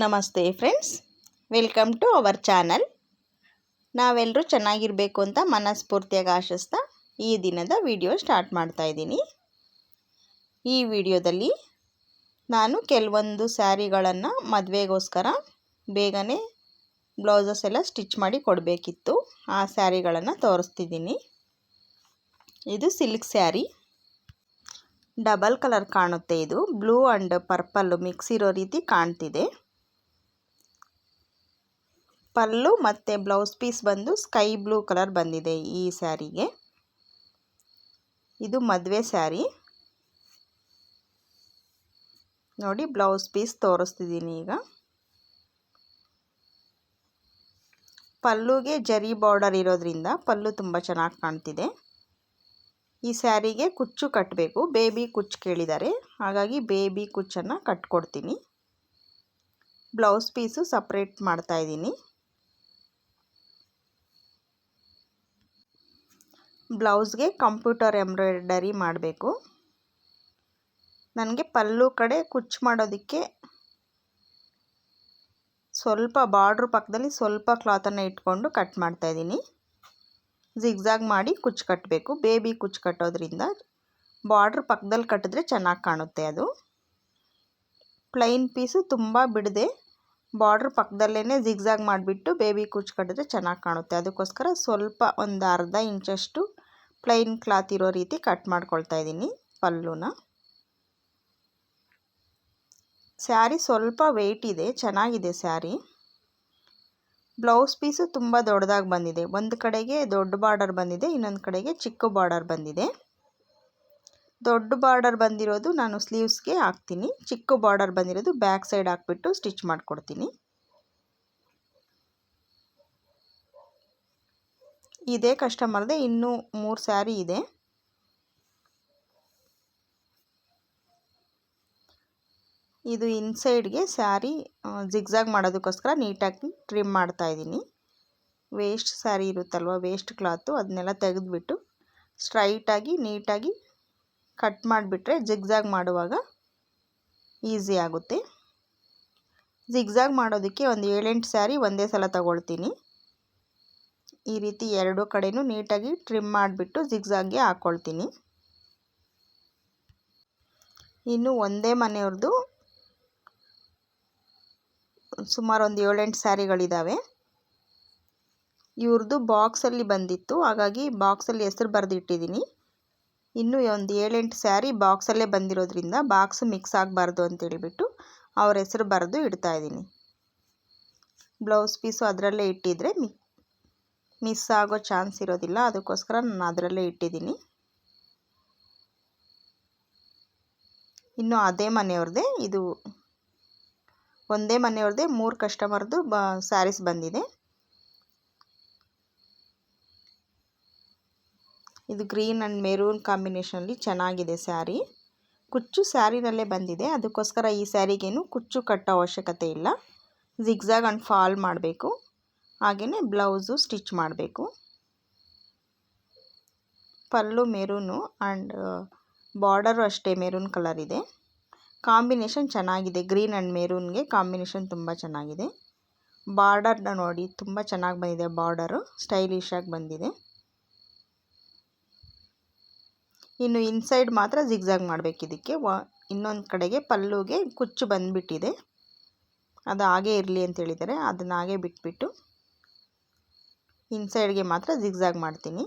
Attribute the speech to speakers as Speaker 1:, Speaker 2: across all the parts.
Speaker 1: ನಮಸ್ತೆ friends, welcome to our channel. ನಾವೆಲ್ಲರೂ ಚೆನ್ನಾಗಿರಬೇಕು ಅಂತ ಮನಸ್ಫೂರ್ತಿಯಾಗಿ ಆಶಿಸ್ತಾ ಈ ದಿನದ ವಿಡಿಯೋ ಸ್ಟಾರ್ಟ್ ಮಾಡ್ತಾ ಇದ್ದೀನಿ. ಈ ವಿಡಿಯೋದಲ್ಲಿ ನಾನು ಕೆಲವೊಂದು ಸ್ಯಾರಿಗಳನ್ನು ಮದುವೆಗೋಸ್ಕರ ಬೇಗನೆ ಬ್ಲೌಸಸ್ ಎಲ್ಲ ಸ್ಟಿಚ್ ಮಾಡಿ ಕೊಡಬೇಕಿತ್ತು. ಆ ಸ್ಯಾರಿಗಳನ್ನು ತೋರಿಸ್ತಿದ್ದೀನಿ. ಇದು ಸಿಲ್ಕ್ ಸ್ಯಾರಿ, ಡಬಲ್ ಕಲರ್ ಕಾಣುತ್ತೆ. ಇದು ಬ್ಲೂ ಆ್ಯಂಡ್ ಪರ್ಪಲ್ ಮಿಕ್ಸ್ ಇರೋ ರೀತಿ ಕಾಣ್ತಿದೆ. ಪಲ್ಲು ಮತ್ತು ಬ್ಲೌಸ್ ಪೀಸ್ ಬಂದು ಸ್ಕೈ ಬ್ಲೂ ಕಲರ್ ಬಂದಿದೆ ಈ ಸ್ಯಾರಿಗೆ. ಇದು ಮದುವೆ ಸ್ಯಾರಿ. ನೋಡಿ, ಬ್ಲೌಸ್ ಪೀಸ್ ತೋರಿಸ್ತಿದ್ದೀನಿ ಈಗ. ಪಲ್ಲುಗೆ ಜರಿ ಬಾರ್ಡರ್ ಇರೋದ್ರಿಂದ ಪಲ್ಲು ತುಂಬ ಚೆನ್ನಾಗಿ ಕಾಣ್ತಿದೆ. ಈ ಸ್ಯಾರಿಗೆ ಕುಚ್ಚು ಕಟ್ಟಬೇಕು, ಬೇಬಿ ಕುಚ್ಚು ಕೇಳಿದ್ದಾರೆ, ಹಾಗಾಗಿ ಬೇಬಿ ಕುಚ್ಚನ್ನು ಕಟ್ಕೊಡ್ತೀನಿ. ಬ್ಲೌಸ್ ಪೀಸು ಸಪ್ರೇಟ್ ಮಾಡ್ತಾ ಇದ್ದೀನಿ. ಬ್ಲೌಸ್ಗೆ ಕಂಪ್ಯೂಟರ್ ಎಂಬ್ರಾಯ್ಡರಿ ಮಾಡಬೇಕು. ನನಗೆ ಪಲ್ಲು ಕಡೆ ಕುಚ್ಚು ಮಾಡೋದಕ್ಕೆ ಸ್ವಲ್ಪ ಬಾರ್ಡ್ರ್ ಪಕ್ಕದಲ್ಲಿ ಸ್ವಲ್ಪ ಕ್ಲಾತನ್ನು ಇಟ್ಕೊಂಡು ಕಟ್ ಮಾಡ್ತಾಯಿದ್ದೀನಿ. ಜಿಗ್ಜಾಗ್ ಮಾಡಿ ಕುಚ್ಚು ಕಟ್ಟಬೇಕು. ಬೇಬಿ ಕುಚ್ಚು ಕಟ್ಟೋದ್ರಿಂದ ಬಾರ್ಡ್ರ್ ಪಕ್ಕದಲ್ಲಿ ಕಟ್ಟಿದ್ರೆ ಚೆನ್ನಾಗಿ ಕಾಣುತ್ತೆ. ಅದು ಪ್ಲೈನ್ ಪೀಸು ತುಂಬ ಬಿಡದೆ ಬಾರ್ಡ್ರ್ ಪಕ್ಕದಲ್ಲೇ ಜಿಗ್ಜಾಗ್ ಮಾಡಿಬಿಟ್ಟು ಬೇಬಿ ಕುಚ್ಚು ಕಟ್ಟಿದ್ರೆ ಚೆನ್ನಾಗಿ ಕಾಣುತ್ತೆ. ಅದಕ್ಕೋಸ್ಕರ ಸ್ವಲ್ಪ ಒಂದು ಅರ್ಧ ಇಂಚಷ್ಟು ಪ್ಲೈನ್ ಕ್ಲಾತ್ ಇರೋ ರೀತಿ ಕಟ್ ಮಾಡ್ಕೊಳ್ತಾ ಇದ್ದೀನಿ ಪಲ್ಲುನ. ಸ್ಯಾರಿ ಸ್ವಲ್ಪ ವೆಯ್ಟ್ ಇದೆ, ಚೆನ್ನಾಗಿದೆ ಸ್ಯಾರಿ. ಬ್ಲೌಸ್ ಪೀಸು ತುಂಬ ದೊಡ್ಡದಾಗಿ ಬಂದಿದೆ. ಒಂದು ಕಡೆಗೆ ದೊಡ್ಡ ಬಾರ್ಡರ್ ಬಂದಿದೆ, ಇನ್ನೊಂದು ಕಡೆಗೆ ಚಿಕ್ಕ ಬಾರ್ಡರ್ ಬಂದಿದೆ. ದೊಡ್ಡ ಬಾರ್ಡರ್ ಬಂದಿರೋದು ನಾನು ಸ್ಲೀವ್ಸ್ಗೆ ಹಾಕ್ತೀನಿ, ಚಿಕ್ಕ ಬಾರ್ಡರ್ ಬಂದಿರೋದು ಬ್ಯಾಕ್ ಸೈಡ್ ಹಾಕ್ಬಿಟ್ಟು ಸ್ಟಿಚ್ ಮಾಡಿಕೊಡ್ತೀನಿ. ಇದೇ ಕಸ್ಟಮರ್ದೆ ಇನ್ನೂ 3 ಸ್ಯಾರಿ ಇದೆ. ಇದು ಇನ್ಸೈಡ್ಗೆ ಸ್ಯಾರಿ ಜಿಗ್ಜಾಗ್ ಮಾಡೋದಕ್ಕೋಸ್ಕರ ನೀಟಾಗಿ ಟ್ರಿಮ್ ಮಾಡ್ತಾ ಇದ್ದೀನಿ. ವೇಸ್ಟ್ ಸ್ಯಾರಿ ಇರುತ್ತಲ್ವ, ವೇಸ್ಟ್ ಕ್ಲಾತು, ಅದನ್ನೆಲ್ಲ ತೆಗೆದುಬಿಟ್ಟು ಸ್ಟ್ರೈಟಾಗಿ ನೀಟಾಗಿ ಕಟ್ ಮಾಡಿಬಿಟ್ರೆ ಜಿಗ್ಜಾಗ್ ಮಾಡುವಾಗ ಈಸಿ ಆಗುತ್ತೆ. ಜಿಗ್ಜಾಗ್ ಮಾಡೋದಕ್ಕೆ ಒಂದು 7-8 ಸ್ಯಾರಿ ಒಂದೇ ಸಲ ತಗೊಳ್ತೀನಿ. ಈ ರೀತಿ ಎರಡು ಕಡೆನೂ ನೀಟಾಗಿ ಟ್ರಿಮ್ ಮಾಡಿಬಿಟ್ಟು ಜಿಗ್ಜಾಗ್ಗೆ ಹಾಕ್ಕೊಳ್ತೀನಿ. ಇನ್ನು ಒಂದೇ ಮನೆಯವ್ರದ್ದು ಸುಮಾರು ಒಂದು 7-8 ಸ್ಯಾರಿಗಳಿದ್ದಾವೆ. ಇವ್ರದ್ದು ಬಾಕ್ಸಲ್ಲಿ ಬಂದಿತ್ತು, ಹಾಗಾಗಿ ಬಾಕ್ಸಲ್ಲಿ ಹೆಸರು ಬರೆದಿಟ್ಟಿದ್ದೀನಿ. ಇನ್ನೂ ಒಂದು 7-8 ಸ್ಯಾರಿ ಬಾಕ್ಸಲ್ಲೇ ಬಂದಿರೋದ್ರಿಂದ ಬಾಕ್ಸ್ ಮಿಕ್ಸ್ ಆಗಬಾರ್ದು ಅಂತೇಳಿಬಿಟ್ಟು ಅವ್ರ ಹೆಸರು ಬರೆದು ಇಡ್ತಾಯಿದ್ದೀನಿ. ಬ್ಲೌಸ್ ಪೀಸು ಅದರಲ್ಲೇ ಇಟ್ಟಿದ್ರೆ ಮಿಸ್ ಆಗೋ ಚಾನ್ಸ್ ಇರೋದಿಲ್ಲ, ಅದಕ್ಕೋಸ್ಕರ ನಾನು ಅದರಲ್ಲೇ ಇಟ್ಟಿದ್ದೀನಿ. ಇನ್ನು ಅದೇ ಮನೆಯವ್ರದ್ದೇ, ಇದು ಒಂದೇ ಮನೆಯವ್ರದ್ದೇ 3 ಕಸ್ಟಮರ್ದು ಸ್ಯಾರೀಸ್ ಬಂದಿದೆ. ಇದು ಗ್ರೀನ್ ಆ್ಯಂಡ್ ಮೆರೂನ್ ಕಾಂಬಿನೇಷನಲ್ಲಿ ಚೆನ್ನಾಗಿದೆ ಸ್ಯಾರಿ. ಕುಚ್ಚು ಸ್ಯಾರಿನಲ್ಲೇ ಬಂದಿದೆ, ಅದಕ್ಕೋಸ್ಕರ ಈ ಸ್ಯಾರಿಗೇನು ಕುಚ್ಚು ಕಟ್ಟೋ ಅವಶ್ಯಕತೆ ಇಲ್ಲ. ಜಿಗ್ಜಾಗ್ ಆ್ಯಂಡ್ ಫಾಲ್ ಮಾಡಬೇಕು, ಹಾಗೆಯೇ ಬ್ಲೌಸು ಸ್ಟಿಚ್ ಮಾಡಬೇಕು. ಪಲ್ಲು ಮೆರೂನು ಆ್ಯಂಡ್ ಬಾರ್ಡರು ಅಷ್ಟೇ ಮೆರೂನ್ ಕಲರ್ ಇದೆ. ಕಾಂಬಿನೇಷನ್ ಚೆನ್ನಾಗಿದೆ, ಗ್ರೀನ್ ಆ್ಯಂಡ್ ಮೆರೂನ್ಗೆ ಕಾಂಬಿನೇಷನ್ ತುಂಬ ಚೆನ್ನಾಗಿದೆ. ಬಾರ್ಡರ್ನ ನೋಡಿ ತುಂಬ ಚೆನ್ನಾಗಿ ಬಂದಿದೆ, ಬಾರ್ಡರು ಸ್ಟೈಲಿಶ್ ಆಗಿ ಬಂದಿದೆ. ಇನ್ನು ಇನ್ಸೈಡ್ ಮಾತ್ರ ಜಿಗ್ಜಾಗ್ ಮಾಡಬೇಕು. ಇದಕ್ಕೆ ಇನ್ನೊಂದು ಕಡೆಗೆ ಪಲ್ಲುಗೆ ಕುಚ್ಚು ಬಂದುಬಿಟ್ಟಿದೆ, ಅದು ಹಾಗೇ ಇರಲಿ ಅಂತ ಹೇಳಿದ್ದಾರೆ. ಅದನ್ನು ಹಾಗೆ ಬಿಟ್ಬಿಟ್ಟು ಇನ್ಸೈಡ್ಗೆ ಮಾತ್ರ ಜಿಗ್ಜಾಗ್ ಮಾಡ್ತೀನಿ.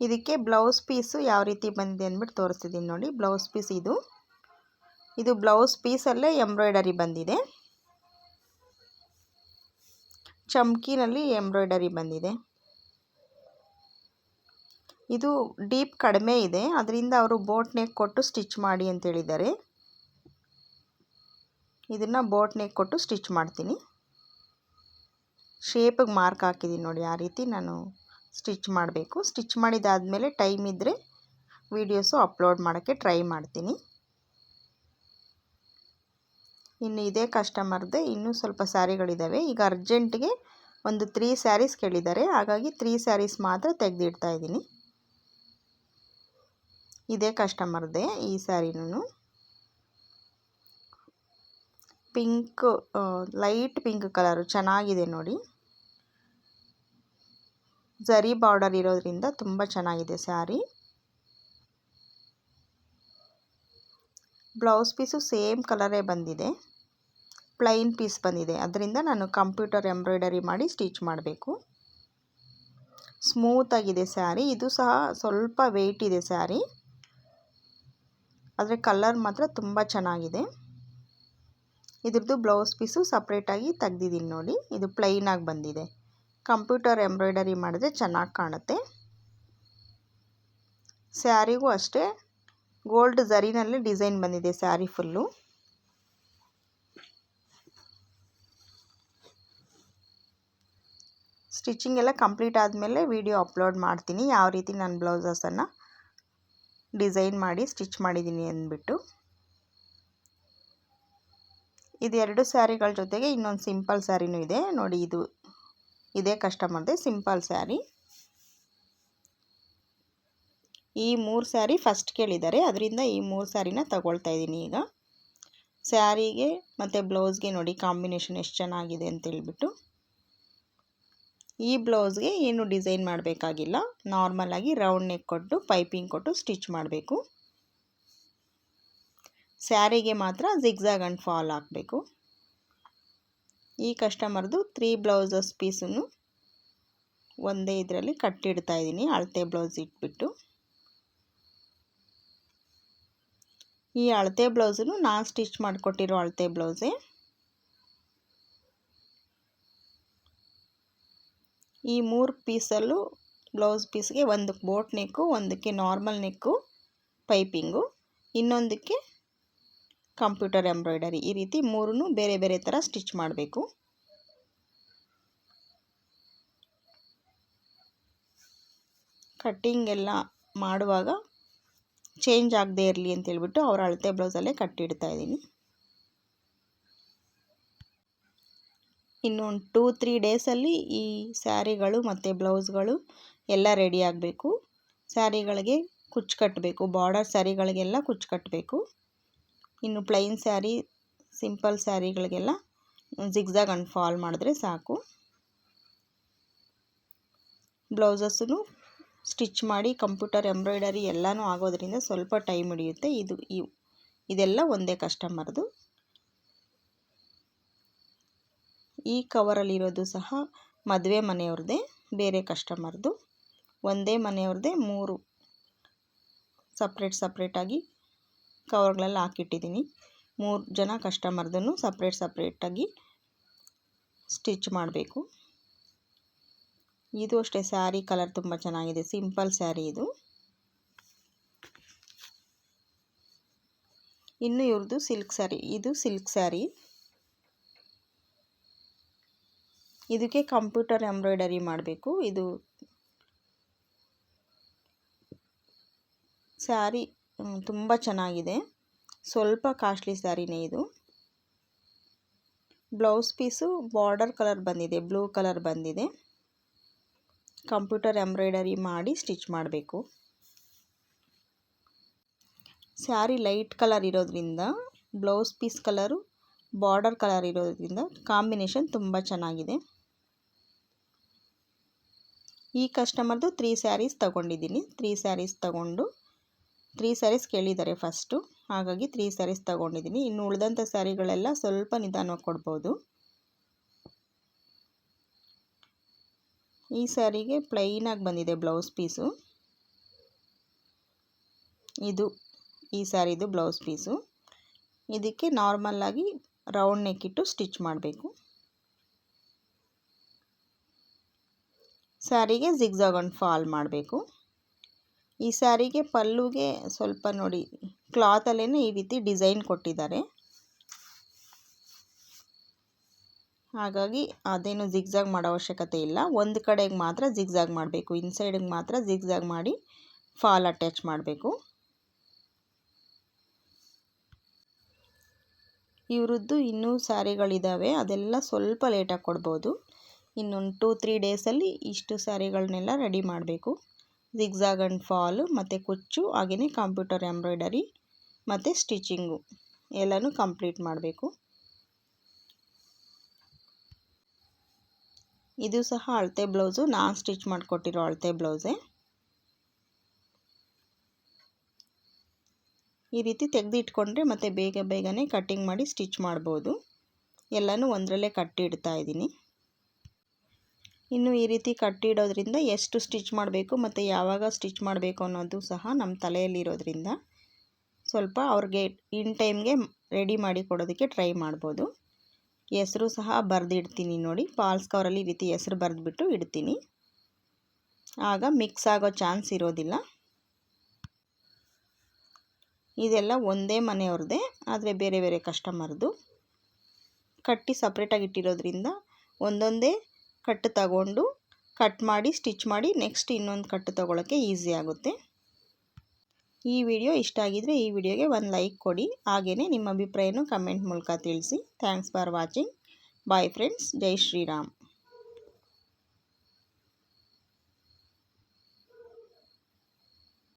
Speaker 1: ಇದಕ್ಕೆ ಬ್ಲೌಸ್ ಪೀಸು ಯಾವ ರೀತಿ ಬಂದಿದೆ ಅಂದ್ಬಿಟ್ಟು ತೋರಿಸ್ತಿದ್ದೀನಿ ನೋಡಿ. ಬ್ಲೌಸ್ ಪೀಸ್ ಇದು ಬ್ಲೌಸ್ ಪೀಸಲ್ಲೇ ಎಂಬ್ರಾಯ್ಡರಿ ಬಂದಿದೆ, ಚಮ್ಕಿನಲ್ಲಿ ಎಂಬ್ರಾಯ್ಡರಿ ಬಂದಿದೆ. ಇದು ಡೀಪ್ ಕಡಿಮೆ ಇದೆ, ಅದರಿಂದ ಅವರು ಬೋಟ್ ನೆಕ್ ಕೊಟ್ಟು ಸ್ಟಿಚ್ ಮಾಡಿ ಅಂತ ಹೇಳಿದ್ದಾರೆ. ಇದನ್ನು ಬೋಟ್ ನೆಕ್ ಕೊಟ್ಟು ಸ್ಟಿಚ್ ಮಾಡ್ತೀನಿ. ಶೇಪಿಗೆ ಮಾರ್ಕ್ ಹಾಕಿದ್ದೀನಿ ನೋಡಿ, ಆ ರೀತಿ ನಾನು ಸ್ಟಿಚ್ ಮಾಡಬೇಕು. ಸ್ಟಿಚ್ ಮಾಡಿದಾದಮೇಲೆ ಟೈಮ್ ಇದ್ದರೆ ವೀಡಿಯೋಸು ಅಪ್ಲೋಡ್ ಮಾಡೋಕ್ಕೆ ಟ್ರೈ ಮಾಡ್ತೀನಿ. ಇನ್ನು ಇದೇ ಕಸ್ಟಮರ್ದೆ ಇನ್ನೂ ಸ್ವಲ್ಪ ಸ್ಯಾರಿಗಳಿದ್ದಾವೆ. ಈಗ ಅರ್ಜೆಂಟ್ಗೆ ಒಂದು 3 ಸ್ಯಾರೀಸ್ ಕೇಳಿದ್ದಾರೆ, ಹಾಗಾಗಿ 3 ಸ್ಯಾರೀಸ್ ಮಾತ್ರ ತೆಗೆದಿಡ್ತಾ ಇದ್ದೀನಿ. ಇದೇ ಕಸ್ಟಮರ್ದೆ ಈ ಸ್ಯಾರಿನೂ ಪಿಂಕ್, ಲೈಟ್ ಪಿಂಕ್ ಕಲರು ಚೆನ್ನಾಗಿದೆ ನೋಡಿ. ಜರಿ ಬಾರ್ಡರ್ ಇರೋದ್ರಿಂದ ತುಂಬ ಚೆನ್ನಾಗಿದೆ ಸ್ಯಾರಿ. ಬ್ಲೌಸ್ ಪೀಸು ಸೇಮ್ ಕಲರೇ ಬಂದಿದೆ, ಪ್ಲೈನ್ ಪೀಸ್ ಬಂದಿದೆ. ಅದರಿಂದ ನಾನು ಕಂಪ್ಯೂಟರ್ ಎಂಬ್ರಾಯ್ಡರಿ ಮಾಡಿ ಸ್ಟಿಚ್ ಮಾಡಬೇಕು. ಸ್ಮೂತಾಗಿದೆ ಸ್ಯಾರಿ. ಇದು ಸಹ ಸ್ವಲ್ಪ ವೆಯ್ಟ್ ಇದೆ ಸ್ಯಾರಿ, ಆದರೆ ಕಲರ್ ಮಾತ್ರ ತುಂಬ ಚೆನ್ನಾಗಿದೆ. ಇದ್ರದ್ದು ಬ್ಲೌಸ್ ಪೀಸು ಸಪ್ರೇಟಾಗಿ ತೆಗ್ದಿದ್ದೀನಿ ನೋಡಿ. ಇದು ಪ್ಲೈನಾಗಿ ಬಂದಿದೆ. ಕಂಪ್ಯೂಟರ್ ಎಂಬ್ರಾಯ್ಡರಿ ಮಾಡಿದ್ರೆ ಚೆನ್ನಾಗಿ ಕಾಣುತ್ತೆ. ಸ್ಯಾರಿಗೂ ಅಷ್ಟೇ ಗೋಲ್ಡ್ ಜರಿನಲ್ಲಿ ಡಿಸೈನ್ ಬಂದಿದೆ ಸ್ಯಾರಿ ಫುಲ್ಲು. ಸ್ಟಿಚಿಂಗ್ ಎಲ್ಲ ಕಂಪ್ಲೀಟ್ ಆದಮೇಲೆ ವಿಡಿಯೋ ಅಪ್ಲೋಡ್ ಮಾಡ್ತೀನಿ, ಯಾವ ರೀತಿ ನಾನು ಬ್ಲೌಸಸನ್ನು ಡಿಸೈನ್ ಮಾಡಿ ಸ್ಟಿಚ್ ಮಾಡಿದ್ದೀನಿ ಅಂದ್ಬಿಟ್ಟು. ಇದು 2 ಸ್ಯಾರಿಗಳ ಜೊತೆಗೆ ಇನ್ನೊಂದು ಸಿಂಪಲ್ ಸ್ಯಾರಿನೂ ಇದೆ ನೋಡಿ. ಇದು ಇದೇ ಕಸ್ಟಮರ್ದೆ ಸಿಂಪಲ್ ಸ್ಯಾರಿ. ಈ 3 ಸ್ಯಾರಿ ಫಸ್ಟ್ ಕೇಳಿದ್ದಾರೆ, ಅದರಿಂದ ಈ 3 ಸ್ಯಾರಿನ ತಗೊಳ್ತಾ ಇದ್ದೀನಿ ಈಗ. ಸ್ಯಾರಿಗೆ ಮತ್ತು ಬ್ಲೌಸ್ಗೆ ನೋಡಿ ಕಾಂಬಿನೇಷನ್ ಎಷ್ಟು ಚೆನ್ನಾಗಿದೆ ಅಂತೇಳ್ಬಿಟ್ಟು. ಈ ಬ್ಲೌಸ್ಗೆ ಏನು ಡಿಸೈನ್ ಮಾಡಬೇಕಾಗಿಲ್ಲ, ನಾರ್ಮಲಾಗಿ ರೌಂಡ್ ನೆಕ್ ಕೊಟ್ಟು ಪೈಪಿಂಗ್ ಕೊಟ್ಟು ಸ್ಟಿಚ್ ಮಾಡಬೇಕು. ಸ್ಯಾರಿಗೆ ಮಾತ್ರ ಜಿಗ್ಜಾಗ್ ಆ್ಯಂಡ್ ಫಾಲ್ ಹಾಕಬೇಕು. ಈ ಕಸ್ಟಮರ್ದು 3 ಬ್ಲೌಸಸ್ ಪೀಸನ್ನು ಒಂದೇ ಇದರಲ್ಲಿ ಕಟ್ಟಿಡ್ತಾ ಇದ್ದೀನಿ, ಅಳತೆ ಬ್ಲೌಸ್ ಇಟ್ಬಿಟ್ಟು. ಈ ಅಳತೆ ಬ್ಲೌಸನ್ನು ನಾನು ಸ್ಟಿಚ್ ಮಾಡಿಕೊಟ್ಟಿರೋ ಅಳತೆ ಬ್ಲೌಸೇ. ಈ 3 ಪೀಸಲ್ಲೂ ಬ್ಲೌಸ್ ಪೀಸ್ಗೆ ಒಂದಕ್ಕೆ ಬೋಟ್ ನೆಕ್ಕು, ಒಂದಕ್ಕೆ ನಾರ್ಮಲ್ ನೆಕ್ಕು ಪೈಪಿಂಗು, ಇನ್ನೊಂದಕ್ಕೆ ಕಂಪ್ಯೂಟರ್ ಎಂಬ್ರಾಯ್ಡರಿ, ಈ ರೀತಿ 3 ಬೇರೆ ಬೇರೆ ಥರ ಸ್ಟಿಚ್ ಮಾಡಬೇಕು. ಕಟ್ಟಿಂಗ್ ಎಲ್ಲ ಮಾಡುವಾಗ ಚೇಂಜ್ ಆಗದೆ ಇರಲಿ ಅಂತೇಳ್ಬಿಟ್ಟು ಅವ್ರ ಅಳತೆ ಬ್ಲೌಸಲ್ಲೇ ಕಟ್ಟಿಡ್ತಾ ಇದ್ದೀನಿ. ಇನ್ನೊಂದು 2-3 ಡೇಸಲ್ಲಿ ಈ ಸ್ಯಾರಿಗಳು ಮತ್ತು ಬ್ಲೌಸ್ಗಳು ಎಲ್ಲ ರೆಡಿ ಆಗಬೇಕು. ಸ್ಯಾರಿಗಳಿಗೆ ಕುಚ್ಚು ಕಟ್ಟಬೇಕು, ಬಾರ್ಡರ್ ಸ್ಯಾರಿಗಳಿಗೆಲ್ಲ ಕುಚ್ಚು ಕಟ್ಟಬೇಕು. ಇನ್ನು ಪ್ಲೈನ್ ಸ್ಯಾರಿ, ಸಿಂಪಲ್ ಸ್ಯಾರಿಗಳಿಗೆಲ್ಲ ಜಿಗ್ಜಾಗ್ ಆ್ಯಂಡ್ ಫಾಲ್ ಮಾಡಿದ್ರೆ ಸಾಕು. ಬ್ಲೌಸಸ್ಸನ್ನು ಸ್ಟಿಚ್ ಮಾಡಿ ಕಂಪ್ಯೂಟರ್ ಎಂಬ್ರಾಯ್ಡರಿ ಎಲ್ಲನೂ ಆಗೋದ್ರಿಂದ ಸ್ವಲ್ಪ ಟೈಮ್ ಹಿಡಿಯುತ್ತೆ. ಇದೆಲ್ಲ ಒಂದೇ ಕಸ್ಟಮರ್ದು. ಈ ಕವರಲ್ಲಿರೋದು ಸಹ ಮದುವೆ ಮನೆಯವ್ರದ್ದೇ, ಬೇರೆ ಕಸ್ಟಮರ್ದು. ಒಂದೇ ಮನೆಯವ್ರದ್ದೇ 3 ಸಪ್ರೇಟಾಗಿ ಕವರ್ಗಳಲ್ಲಿ ಹಾಕಿಟ್ಟಿದ್ದೀನಿ. 3 ಜನ ಕಸ್ಟಮರ್ದನ್ನು ಸಪ್ರೇಟಾಗಿ ಸ್ಟಿಚ್ ಮಾಡಬೇಕು. ಇದು ಅಷ್ಟೇ ಸ್ಯಾರಿ ಕಲರ್ ತುಂಬ ಚೆನ್ನಾಗಿದೆ, ಸಿಂಪಲ್ ಸ್ಯಾರಿ ಇದು. ಇನ್ನು ಇವ್ರದ್ದು ಸಿಲ್ಕ್ ಸ್ಯಾರಿ, ಇದು ಸಿಲ್ಕ್ ಸ್ಯಾರಿ. ಇದಕ್ಕೆ ಕಂಪ್ಯೂಟರ್ ಎಂಬ್ರಾಯ್ಡರಿ ಮಾಡಬೇಕು. ಇದು ಸ್ಯಾರಿ ತುಂಬ ಚೆನ್ನಾಗಿದೆ, ಸ್ವಲ್ಪ ಕಾಸ್ಟ್ಲಿ ಸ್ಯಾರಿನೇ ಇದು. ಬ್ಲೌಸ್ ಪೀಸು ಬಾರ್ಡರ್ ಕಲರ್ ಬಂದಿದೆ, ಬ್ಲೂ ಕಲರ್ ಬಂದಿದೆ. ಕಂಪ್ಯೂಟರ್ ಎಂಬ್ರಾಯ್ಡರಿ ಮಾಡಿ ಸ್ಟಿಚ್ ಮಾಡಬೇಕು. ಸ್ಯಾರಿ ಲೈಟ್ ಕಲರ್ ಇರೋದ್ರಿಂದ, blouse piece colour border colour ಇರೋದ್ರಿಂದ ಕಾಂಬಿನೇಷನ್ ತುಂಬ ಚೆನ್ನಾಗಿದೆ. ಈ ಕಸ್ಟಮರ್ದು 3 ಸ್ಯಾರೀಸ್ ತೊಗೊಂಡಿದ್ದೀನಿ. 3 ಸ್ಯಾರೀಸ್ ತೊಗೊಂಡು 3 ಸ್ಯಾರೀಸ್ ಕೇಳಿದ್ದಾರೆ ಫಸ್ಟು, ಹಾಗಾಗಿ 3 ಸ್ಯಾರೀಸ್ ತೊಗೊಂಡಿದ್ದೀನಿ. ಇನ್ನು ಉಳಿದಂಥ ಸ್ಯಾರಿಗಳೆಲ್ಲ ಸ್ವಲ್ಪ ನಿಧಾನವಾಗಿ ಕೊಡ್ಬೋದು. ಈ ಸ್ಯಾರಿಗೆ ಪ್ಲೈನಾಗಿ ಬಂದಿದೆ ಬ್ಲೌಸ್ ಪೀಸು. ಇದು ಈ ಸ್ಯಾರಿದು ಬ್ಲೌಸ್ ಪೀಸು. ಇದಕ್ಕೆ ನಾರ್ಮಲ್ಲಾಗಿ ರೌಂಡ್ ನೆಕ್ ಇಟ್ಟು ಸ್ಟಿಚ್ ಮಾಡಬೇಕು. ಸ್ಯಾರಿಗೆ ಜಿಗ್ಜಾಗ್ ಆ್ಯಂಡ್ ಫಾಲ್ ಮಾಡಬೇಕು. ಈ ಸ್ಯಾರಿಗೆ ಪಲ್ಲುಗೆ ಸ್ವಲ್ಪ ನೋಡಿ ಕ್ಲಾತಲ್ಲೇ ಈ ರೀತಿ ಡಿಸೈನ್ ಕೊಟ್ಟಿದ್ದಾರೆ, ಹಾಗಾಗಿ ಅದೇನು ಜಿಗ್ಜಾಗ್ ಮಾಡೋ ಅವಶ್ಯಕತೆ ಇಲ್ಲ. ಒಂದು ಕಡೆಗೆ ಮಾತ್ರ ಜಿಗ್ಜಾಗ್ ಮಾಡಬೇಕು, ಇನ್ಸೈಡಿಗೆ ಮಾತ್ರ ಜಿಗ್ಜಾಗ್ ಮಾಡಿ ಫಾಲ್ ಅಟ್ಯಾಚ್ ಮಾಡಬೇಕು. ಇವ್ರದ್ದು ಇನ್ನೂ ಸ್ಯಾರಿಗಳಿದ್ದಾವೆ, ಅದೆಲ್ಲ ಸ್ವಲ್ಪ ಲೇಟಾಗಿ ಕೊಡ್ಬೋದು. ಇನ್ನೊಂದು 2-3 ಡೇಸಲ್ಲಿ ಇಷ್ಟು ಸ್ಯಾರಿಗಳನ್ನೆಲ್ಲ ರೆಡಿ ಮಾಡಬೇಕು. ಜಿಗ್ಜಾಗ್ ಆ್ಯಂಡ್ ಫಾಲು ಮತ್ತು ಕುಚ್ಚು, ಹಾಗೆಯೇ ಕಂಪ್ಯೂಟರ್ ಎಂಬ್ರಾಯ್ಡರಿ ಮತ್ತು ಸ್ಟಿಚಿಂಗು ಎಲ್ಲನೂ ಕಂಪ್ಲೀಟ್ ಮಾಡಬೇಕು. ಇದು ಸಹ ಅಳತೆ ಬ್ಲೌಸು, ನಾನು ಸ್ಟಿಚ್ ಮಾಡಿಕೊಟ್ಟಿರೋ ಅಳತೆ ಬ್ಲೌಸೇ. ಈ ರೀತಿ ತೆಗೆದು ಇಟ್ಕೊಂಡ್ರೆ ಮತ್ತು ಬೇಗನೆ ಕಟ್ಟಿಂಗ್ ಮಾಡಿ ಸ್ಟಿಚ್ ಮಾಡ್ಬೋದು. ಎಲ್ಲನೂ ಒಂದರಲ್ಲೇ ಕಟ್ಟಿಡ್ತಾ ಇದ್ದೀನಿ. ಇನ್ನು ಈ ರೀತಿ ಕಟ್ಟಿಡೋದ್ರಿಂದ ಎಷ್ಟು ಸ್ಟಿಚ್ ಮಾಡಬೇಕು ಮತ್ತು ಯಾವಾಗ ಸ್ಟಿಚ್ ಮಾಡಬೇಕು ಅನ್ನೋದು ಸಹ ನಮ್ಮ ತಲೆಯಲ್ಲಿರೋದ್ರಿಂದ ಸ್ವಲ್ಪ ಅವ್ರಿಗೆ ಇನ್ ಟೈಮ್ಗೆ ರೆಡಿ ಮಾಡಿ ಕೊಡೋದಕ್ಕೆ ಟ್ರೈ ಮಾಡ್ಬೋದು. ಹೆಸರು ಸಹ ಬರೆದಿಡ್ತೀನಿ ನೋಡಿ, ಫಾಲ್ಸ್ ಕವರಲ್ಲಿ ಈ ರೀತಿ ಹೆಸರು ಬರೆದ್ಬಿಟ್ಟು ಇಡ್ತೀನಿ. ಆಗ ಮಿಕ್ಸ್ ಆಗೋ ಚಾನ್ಸ್ ಇರೋದಿಲ್ಲ. ಇದೆಲ್ಲ ಒಂದೇ ಮನೆಯವ್ರದ್ದೇ, ಆದರೆ ಬೇರೆ ಬೇರೆ ಕಸ್ಟಮರ್ದು. ಕಟ್ಟಿ ಸಪ್ರೇಟಾಗಿ ಇಟ್ಟಿರೋದ್ರಿಂದ ಒಂದೊಂದೇ ಕಟ್ಟು ತಗೊಂಡು ಕಟ್ ಮಾಡಿ ಸ್ಟಿಚ್ ಮಾಡಿ ನೆಕ್ಸ್ಟ್ ಇನ್ನೊಂದು ಕಟ್ಟು ತೊಗೊಳಕ್ಕೆ ಈಸಿ ಆಗುತ್ತೆ. ಈ ವಿಡಿಯೋ ಇಷ್ಟ ಆಗಿದರೆ ಈ ವಿಡಿಯೋಗೆ ಒಂದು ಲೈಕ್ ಕೊಡಿ. ಹಾಗೆಯೇ ನಿಮ್ಮ ಅಭಿಪ್ರಾಯನೂ ಕಮೆಂಟ್ ಮೂಲಕ ತಿಳಿಸಿ. Thanks for watching. Bye friends. ಜೈ ಶ್ರೀರಾಮ್.